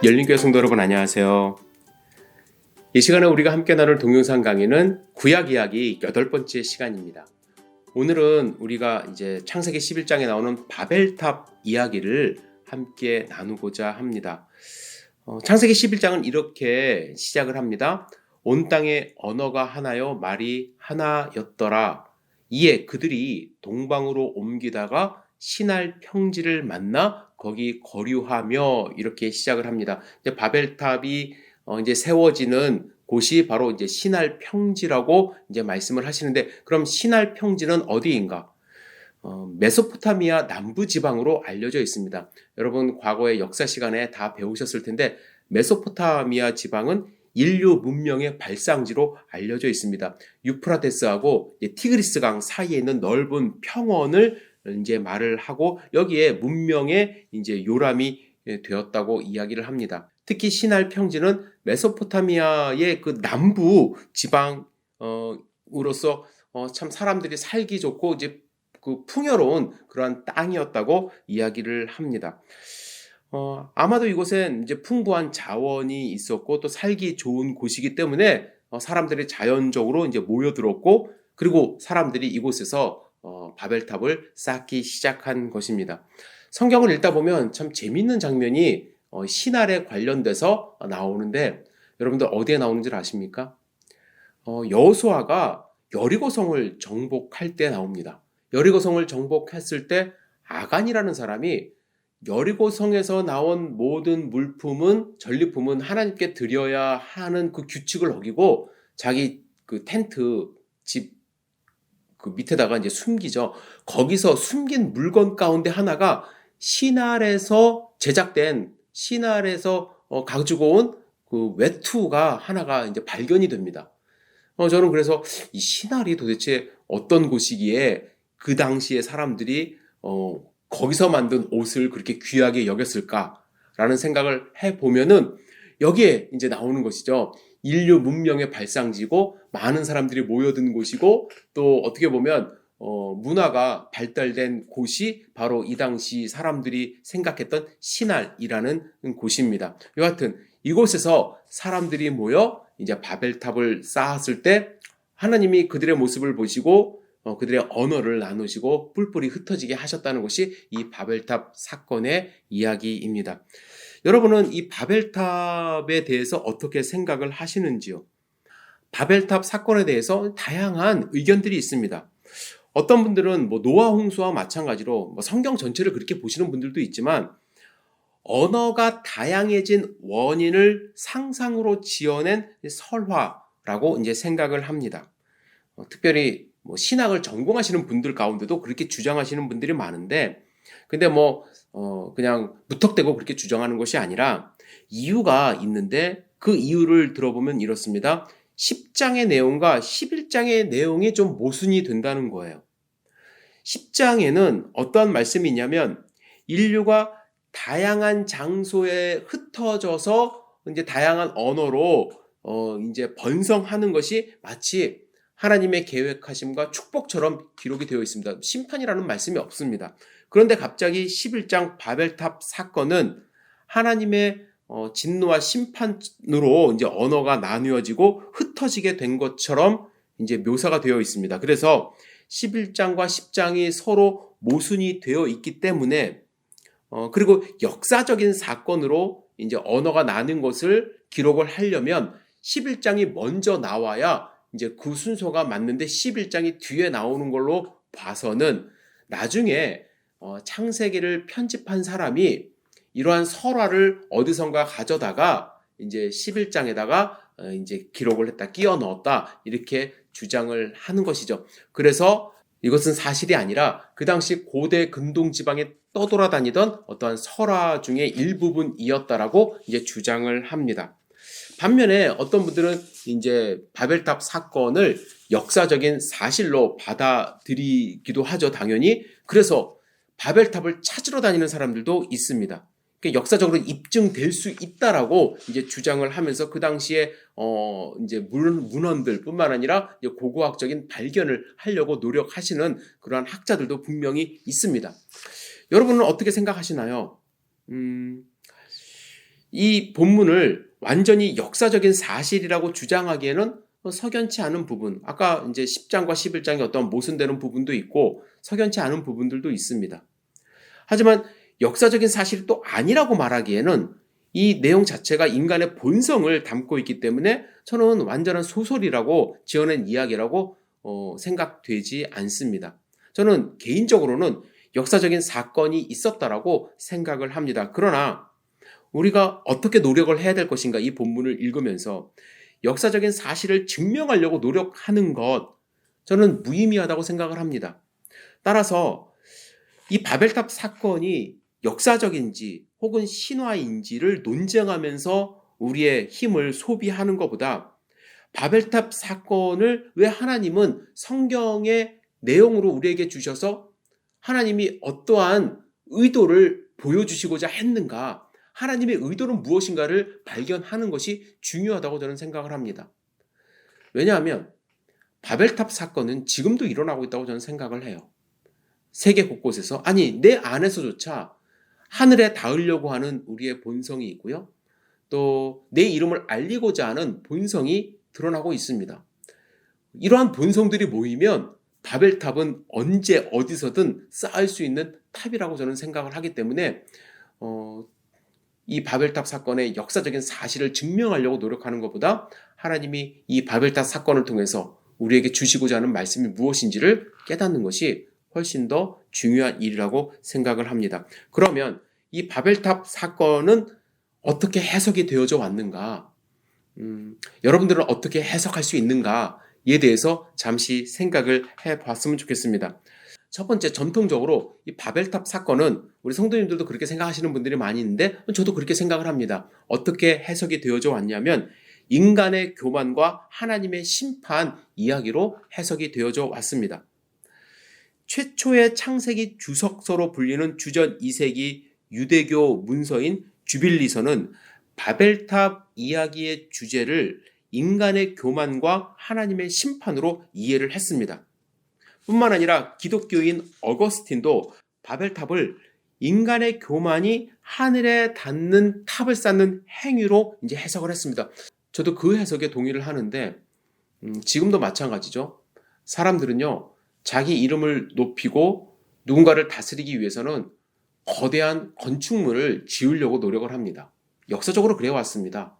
열린교회 성도 여러분 안녕하세요. 이 시간에 우리가 함께 나눌 동영상 강의는 구약 이야기 8번째 시간입니다. 오늘은 우리가 이제 창세기 11장에 나오는 바벨탑 이야기를 함께 나누고자 합니다. 창세기 11장은 이렇게 시작을 합니다. 온 땅에 언어가 하나요 말이 하나였더라. 이에 그들이 동방으로 옮기다가 신할 평지를 만나 거기 거류하며 이렇게 시작을 합니다. 이제 바벨탑이 이제 세워지는 곳이 바로 이제 신할 평지라고 이제 말씀을 하시는데, 그럼 신할 평지는 어디인가? 메소포타미아 남부 지방으로 알려져 있습니다. 여러분 과거의 역사 시간에 다 배우셨을 텐데, 메소포타미아 지방은 인류 문명의 발상지로 알려져 있습니다. 유프라테스하고 티그리스 강 사이에 있는 넓은 평원을 이제 말을 하고, 여기에 문명의 이제 요람이 되었다고 이야기를 합니다. 특히 신할 평지는 메소포타미아의 그 남부 지방으로서 참 사람들이 살기 좋고 이제 그 풍요로운 그러한 땅이었다고 이야기를 합니다. 아마도 이곳엔 이제 풍부한 자원이 있었고 또 살기 좋은 곳이기 때문에 사람들이 자연적으로 이제 모여들었고, 그리고 사람들이 이곳에서 바벨탑을 쌓기 시작한 것입니다. 성경을 읽다 보면 참 재밌는 장면이 신할에 관련돼서 나오는데, 여러분들 어디에 나오는지 아십니까? 여호수아가 여리고성을 정복할 때 나옵니다. 여리고성을 정복했을 때 아간이라는 사람이 여리고성에서 나온 모든 물품은, 전리품은 하나님께 드려야 하는 그 규칙을 어기고 자기 그 텐트 집 그 밑에다가 이제 숨기죠. 거기서 숨긴 물건 가운데 하나가 신할에서 제작된, 신할에서 가지고 온 그 외투가 하나가 이제 발견이 됩니다. 저는 그래서 이 신할이 도대체 어떤 곳이기에 그 당시에 사람들이 거기서 만든 옷을 그렇게 귀하게 여겼을까라는 생각을 해보면은 여기에 이제 나오는 것이죠. 인류 문명의 발상지고 많은 사람들이 모여든 곳이고, 또 어떻게 보면 문화가 발달된 곳이 바로 이 당시 사람들이 생각했던 신할이라는 곳입니다. 여하튼 이곳에서 사람들이 모여 이제 바벨탑을 쌓았을 때 하나님이 그들의 모습을 보시고 그들의 언어를 나누시고 뿔뿔이 흩어지게 하셨다는 것이 이 바벨탑 사건의 이야기입니다. 여러분은 이 바벨탑에 대해서 어떻게 생각을 하시는지요? 바벨탑 사건에 대해서 다양한 의견들이 있습니다. 어떤 분들은 노아 홍수와 마찬가지로 성경 전체를 그렇게 보시는 분들도 있지만, 언어가 다양해진 원인을 상상으로 지어낸 설화라고 이제 생각을 합니다. 특별히 신학을 전공하시는 분들 가운데도 그렇게 주장하시는 분들이 많은데, 근데 그냥 무턱대고 그렇게 주장하는 것이 아니라 이유가 있는데, 그 이유를 들어보면 이렇습니다. 10장의 내용과 11장의 내용이 좀 모순이 된다는 거예요. 10장에는 어떤 말씀이 있냐면, 인류가 다양한 장소에 흩어져서 이제 다양한 언어로 이제 번성하는 것이 마치 하나님의 계획하심과 축복처럼 기록이 되어 있습니다. 심판이라는 말씀이 없습니다. 그런데 갑자기 11장 바벨탑 사건은 하나님의 진노와 심판으로 이제 언어가 나누어지고 흩어지게 된 것처럼 이제 묘사가 되어 있습니다. 그래서 11장과 10장이 서로 모순이 되어 있기 때문에, 그리고 역사적인 사건으로 이제 언어가 나는 것을 기록을 하려면 11장이 먼저 나와야 이제 그 순서가 맞는데, 11장이 뒤에 나오는 걸로 봐서는 나중에 창세기를 편집한 사람이 이러한 설화를 어디선가 가져다가 이제 11장에다가 이제 기록을 했다, 끼워 넣었다, 이렇게 주장을 하는 것이죠. 그래서 이것은 사실이 아니라 그 당시 고대 근동 지방에 떠돌아다니던 어떠한 설화 중에 일부분이었다라고 이제 주장을 합니다. 반면에 어떤 분들은 이제 바벨탑 사건을 역사적인 사실로 받아들이기도 하죠, 당연히. 그래서 바벨탑을 찾으러 다니는 사람들도 있습니다. 역사적으로 입증될 수 있다라고 이제 주장을 하면서 그 당시에 이제 문헌들뿐만 아니라 이제 고고학적인 발견을 하려고 노력하시는 그러한 학자들도 분명히 있습니다. 여러분은 어떻게 생각하시나요? 이 본문을 완전히 역사적인 사실이라고 주장하기에는 석연치 않은 부분, 아까 이제 10장과 11장이 어떤 모순되는 부분도 있고 석연치 않은 부분들도 있습니다. 하지만 역사적인 사실이 또 아니라고 말하기에는 이 내용 자체가 인간의 본성을 담고 있기 때문에 저는 완전한 소설이라고 지어낸 이야기라고 생각되지 않습니다. 저는 개인적으로는 역사적인 사건이 있었다라고 생각을 합니다. 그러나 우리가 어떻게 노력을 해야 될 것인가, 이 본문을 읽으면서 역사적인 사실을 증명하려고 노력하는 것, 저는 무의미하다고 생각을 합니다. 따라서 이 바벨탑 사건이 역사적인지 혹은 신화인지를 논쟁하면서 우리의 힘을 소비하는 것보다 바벨탑 사건을 왜 하나님은 성경의 내용으로 우리에게 주셔서 하나님이 어떠한 의도를 보여주시고자 했는가, 하나님의 의도는 무엇인가를 발견하는 것이 중요하다고 저는 생각을 합니다. 왜냐하면 바벨탑 사건은 지금도 일어나고 있다고 저는 생각을 해요. 세계 곳곳에서, 아니 내 안에서조차 하늘에 닿으려고 하는 우리의 본성이 있고요. 또 내 이름을 알리고자 하는 본성이 드러나고 있습니다. 이러한 본성들이 모이면 바벨탑은 언제 어디서든 쌓을 수 있는 탑이라고 저는 생각을 하기 때문에 이 바벨탑 사건의 역사적인 사실을 증명하려고 노력하는 것보다 하나님이 이 바벨탑 사건을 통해서 우리에게 주시고자 하는 말씀이 무엇인지를 깨닫는 것이 훨씬 더 중요한 일이라고 생각을 합니다. 그러면 이 바벨탑 사건은 어떻게 해석이 되어져 왔는가? 여러분들은 어떻게 해석할 수 있는가에 대해서 잠시 생각을 해봤으면 좋겠습니다. 첫 번째, 전통적으로 이 바벨탑 사건은 우리 성도님들도 그렇게 생각하시는 분들이 많이 있는데 저도 그렇게 생각을 합니다. 어떻게 해석이 되어져 왔냐면 인간의 교만과 하나님의 심판 이야기로 해석이 되어져 왔습니다. 최초의 창세기 주석서로 불리는 주전 2세기 유대교 문서인 주빌리서는 바벨탑 이야기의 주제를 인간의 교만과 하나님의 심판으로 이해를 했습니다. 뿐만 아니라 기독교인 어거스틴도 바벨탑을 인간의 교만이 하늘에 닿는 탑을 쌓는 행위로 이제 해석을 했습니다. 저도 그 해석에 동의를 하는데 지금도 마찬가지죠. 사람들은요, 자기 이름을 높이고 누군가를 다스리기 위해서는 거대한 건축물을 지으려고 노력을 합니다. 역사적으로 그래왔습니다.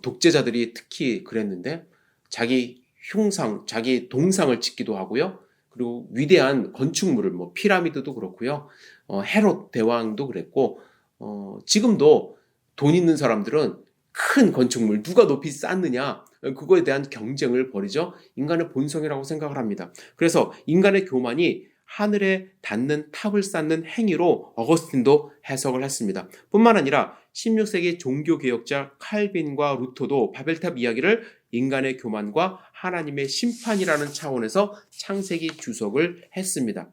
독재자들이 특히 그랬는데 자기 흉상, 자기 동상을 짓기도 하고요. 그리고 위대한 건축물을, 피라미드도 그렇고요. 헤롯 대왕도 그랬고, 지금도 돈 있는 사람들은 큰 건축물 누가 높이 쌓느냐, 그거에 대한 경쟁을 벌이죠. 인간의 본성이라고 생각을 합니다. 그래서 인간의 교만이 하늘에 닿는 탑을 쌓는 행위로 어거스틴도 해석을 했습니다. 뿐만 아니라 16세기 종교개혁자 칼빈과 루터도 바벨탑 이야기를 인간의 교만과 하나님의 심판이라는 차원에서 창세기 주석을 했습니다.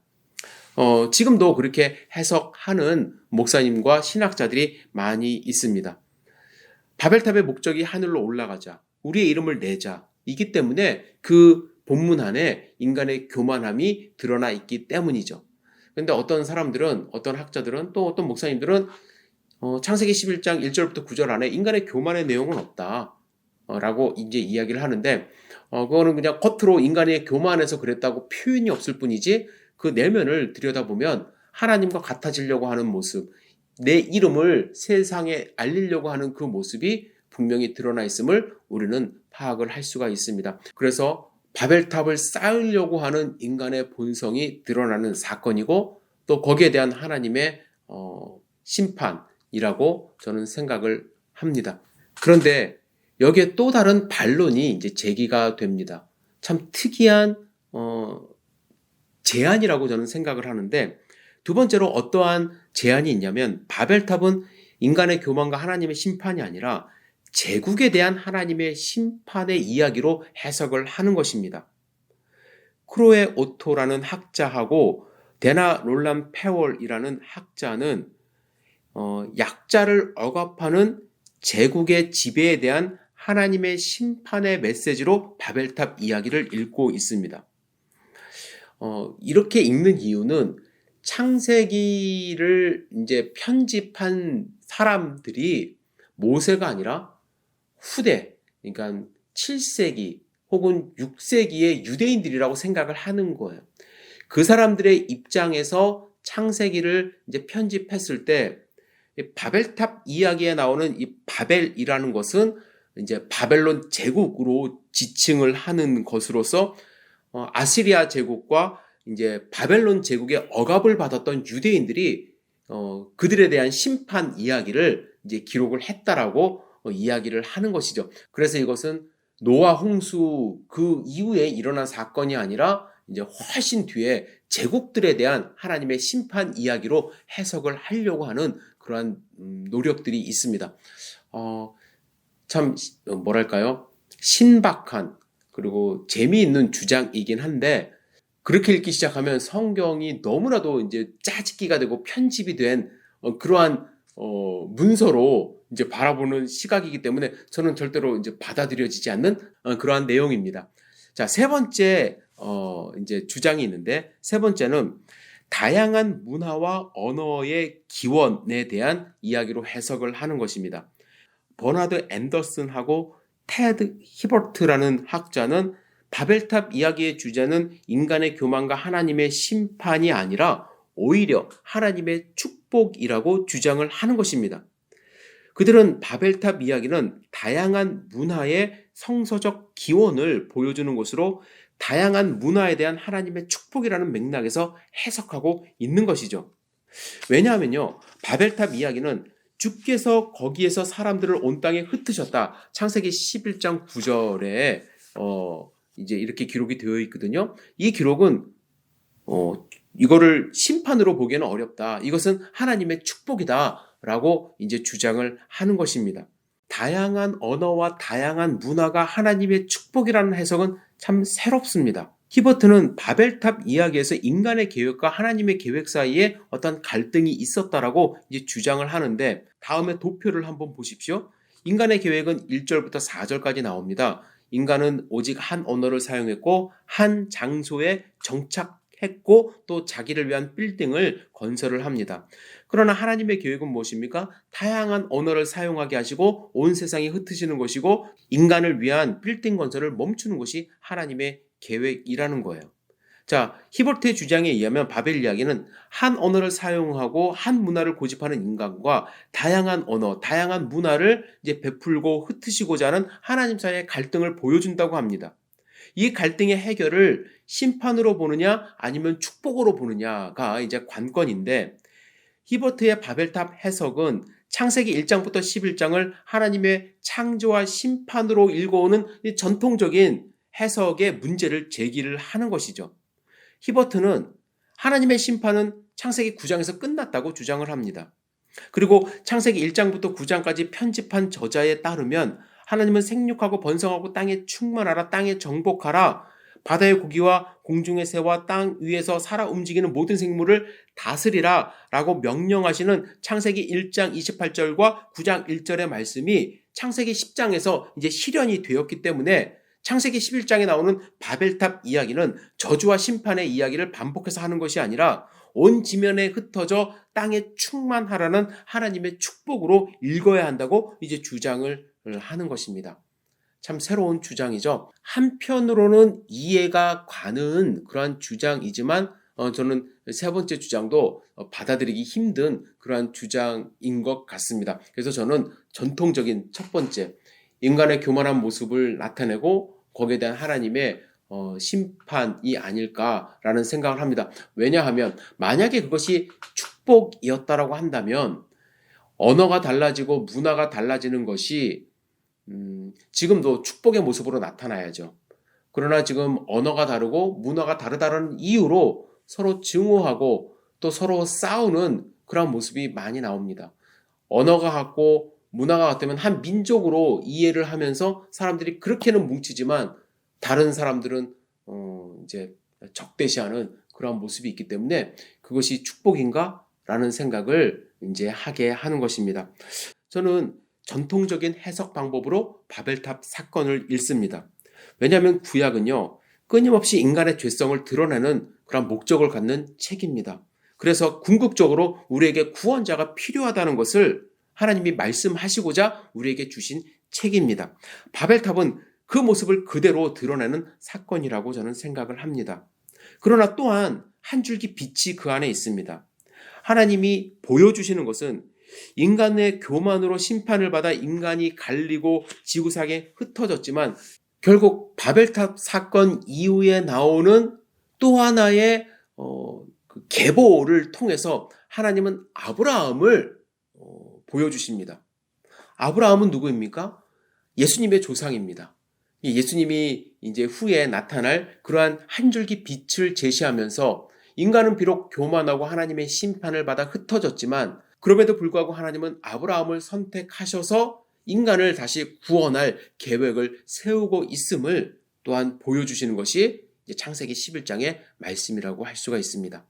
지금도 그렇게 해석하는 목사님과 신학자들이 많이 있습니다. 바벨탑의 목적이 하늘로 올라가자, 우리의 이름을 내자, 이기 때문에 그 본문 안에 인간의 교만함이 드러나 있기 때문이죠. 그런데 어떤 사람들은, 어떤 학자들은, 또 어떤 목사님들은 창세기 11장 1절부터 9절 안에 인간의 교만의 내용은 없다 라고 이제 이야기를 하는데, 그거는 그냥 겉으로 인간의 교만해서 그랬다고 표현이 없을 뿐이지 그 내면을 들여다보면 하나님과 같아지려고 하는 모습, 내 이름을 세상에 알리려고 하는 그 모습이 분명히 드러나 있음을 우리는 파악을 할 수가 있습니다. 그래서 바벨탑을 쌓으려고 하는 인간의 본성이 드러나는 사건이고, 또 거기에 대한 하나님의 심판이라고 저는 생각을 합니다. 그런데 여기에 또 다른 반론이 이제 제기가 됩니다. 참 특이한 제안이라고 저는 생각을 하는데, 두 번째로 어떠한 제안이 있냐면 바벨탑은 인간의 교만과 하나님의 심판이 아니라 제국에 대한 하나님의 심판의 이야기로 해석을 하는 것입니다. 크로에 오토라는 학자하고 데나 롤란 페월이라는 학자는 약자를 억압하는 제국의 지배에 대한 하나님의 심판의 메시지로 바벨탑 이야기를 읽고 있습니다. 이렇게 읽는 이유는 창세기를 이제 편집한 사람들이 모세가 아니라 후대, 그러니까 7세기 혹은 6세기의 유대인들이라고 생각을 하는 거예요. 그 사람들의 입장에서 창세기를 이제 편집했을 때 바벨탑 이야기에 나오는 이 바벨이라는 것은 이제 바벨론 제국으로 지칭을 하는 것으로서 아시리아 제국과 이제 바벨론 제국의 억압을 받았던 유대인들이 그들에 대한 심판 이야기를 이제 기록을 했다라고 이야기를 하는 것이죠. 그래서 이것은 노아 홍수 그 이후에 일어난 사건이 아니라 이제 훨씬 뒤에 제국들에 대한 하나님의 심판 이야기로 해석을 하려고 하는 그러한 노력들이 있습니다. 참 뭐랄까요? 신박한 그리고 재미있는 주장이긴 한데 그렇게 읽기 시작하면 성경이 너무나도 이제 짜깁기가 되고 편집이 된 그러한 문서로 이제 바라보는 시각이기 때문에 저는 절대로 이제 받아들여지지 않는 그러한 내용입니다. 자, 세 번째 이제 주장이 있는데 세 번째는 다양한 문화와 언어의 기원에 대한 이야기로 해석을 하는 것입니다. 버나드 앤더슨하고 테드 히버트라는 학자는 바벨탑 이야기의 주제는 인간의 교만과 하나님의 심판이 아니라 오히려 하나님의 축복이라고 주장을 하는 것입니다. 그들은 바벨탑 이야기는 다양한 문화의 성서적 기원을 보여주는 것으로 다양한 문화에 대한 하나님의 축복이라는 맥락에서 해석하고 있는 것이죠. 왜냐하면요, 바벨탑 이야기는 주께서 거기에서 사람들을 온 땅에 흩으셨다. 창세기 11장 9절에 이제 이렇게 기록이 되어 있거든요. 이 기록은 이거를 심판으로 보기에는 어렵다. 이것은 하나님의 축복이다라고 이제 주장을 하는 것입니다. 다양한 언어와 다양한 문화가 하나님의 축복이라는 해석은 참 새롭습니다. 히버트는 바벨탑 이야기에서 인간의 계획과 하나님의 계획 사이에 어떤 갈등이 있었다라고 이제 주장을 하는데 다음에 도표를 한번 보십시오. 인간의 계획은 1절부터 4절까지 나옵니다. 인간은 오직 한 언어를 사용했고 한 장소에 정착했고 또 자기를 위한 빌딩을 건설을 합니다. 그러나 하나님의 계획은 무엇입니까? 다양한 언어를 사용하게 하시고 온 세상이 흩으시는 것이고 인간을 위한 빌딩 건설을 멈추는 것이 하나님의 계획이라는 거예요. 자, 히버트의 주장에 의하면 바벨 이야기는 한 언어를 사용하고 한 문화를 고집하는 인간과 다양한 언어, 다양한 문화를 이제 베풀고 흩으시고자 하는 하나님 사이의 갈등을 보여준다고 합니다. 이 갈등의 해결을 심판으로 보느냐 아니면 축복으로 보느냐가 이제 관건인데 히버트의 바벨탑 해석은 창세기 1장부터 11장을 하나님의 창조와 심판으로 읽어오는 이 전통적인 해석의 문제를 제기를 하는 것이죠. 히버트는 하나님의 심판은 창세기 9장에서 끝났다고 주장을 합니다. 그리고 창세기 1장부터 9장까지 편집한 저자에 따르면 하나님은 생육하고 번성하고 땅에 충만하라, 땅에 정복하라, 바다의 고기와 공중의 새와 땅 위에서 살아 움직이는 모든 생물을 다스리라 라고 명령하시는 창세기 1장 28절과 9장 1절의 말씀이 창세기 10장에서 이제 실현이 되었기 때문에 창세기 11장에 나오는 바벨탑 이야기는 저주와 심판의 이야기를 반복해서 하는 것이 아니라 온 지면에 흩어져 땅에 충만하라는 하나님의 축복으로 읽어야 한다고 이제 주장을 하는 것입니다. 참 새로운 주장이죠. 한편으로는 이해가 가는 그러한 주장이지만 저는 세 번째 주장도 받아들이기 힘든 그러한 주장인 것 같습니다. 그래서 저는 전통적인 첫 번째 인간의 교만한 모습을 나타내고 거기에 대한 하나님의 심판이 아닐까라는 생각을 합니다. 왜냐하면 만약에 그것이 축복이었다라고 한다면 언어가 달라지고 문화가 달라지는 것이 지금도 축복의 모습으로 나타나야죠. 그러나 지금 언어가 다르고 문화가 다르다는 이유로 서로 증오하고 또 서로 싸우는 그런 모습이 많이 나옵니다. 언어가 같고 문화가 같으면 한 민족으로 이해를 하면서 사람들이 그렇게는 뭉치지만 다른 사람들은 이제 적대시하는 그런 모습이 있기 때문에 그것이 축복인가? 라는 생각을 이제 하게 하는 것입니다. 저는 전통적인 해석 방법으로 바벨탑 사건을 읽습니다. 왜냐하면 구약은요, 끊임없이 인간의 죄성을 드러내는 그런 목적을 갖는 책입니다. 그래서 궁극적으로 우리에게 구원자가 필요하다는 것을 하나님이 말씀하시고자 우리에게 주신 책입니다. 바벨탑은 그 모습을 그대로 드러내는 사건이라고 저는 생각을 합니다. 그러나 또한 한 줄기 빛이 그 안에 있습니다. 하나님이 보여주시는 것은 인간의 교만으로 심판을 받아 인간이 갈리고 지구상에 흩어졌지만 결국 바벨탑 사건 이후에 나오는 또 하나의 그 계보를 통해서 하나님은 아브라함을 보여주십니다. 아브라함은 누구입니까? 예수님의 조상입니다. 예수님이 이제 후에 나타날 그러한 한 줄기 빛을 제시하면서 인간은 비록 교만하고 하나님의 심판을 받아 흩어졌지만 그럼에도 불구하고 하나님은 아브라함을 선택하셔서 인간을 다시 구원할 계획을 세우고 있음을 또한 보여주시는 것이 창세기 11장의 말씀이라고 할 수가 있습니다.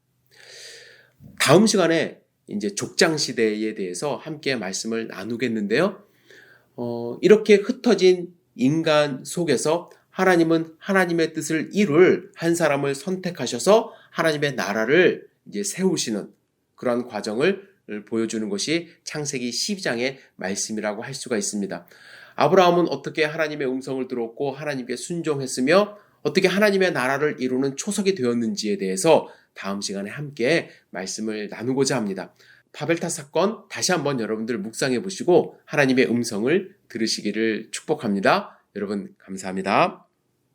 다음 시간에 이제 족장 시대에 대해서 함께 말씀을 나누겠는데요. 이렇게 흩어진 인간 속에서 하나님은 하나님의 뜻을 이룰 한 사람을 선택하셔서 하나님의 나라를 이제 세우시는 그런 과정을 보여주는 것이 창세기 12장의 말씀이라고 할 수가 있습니다. 아브라함은 어떻게 하나님의 음성을 들었고 하나님께 순종했으며 어떻게 하나님의 나라를 이루는 초석이 되었는지에 대해서 다음 시간에 함께 말씀을 나누고자 합니다. 바벨탑 사건 다시 한번 여러분들 묵상해 보시고 하나님의 음성을 들으시기를 축복합니다. 여러분 감사합니다.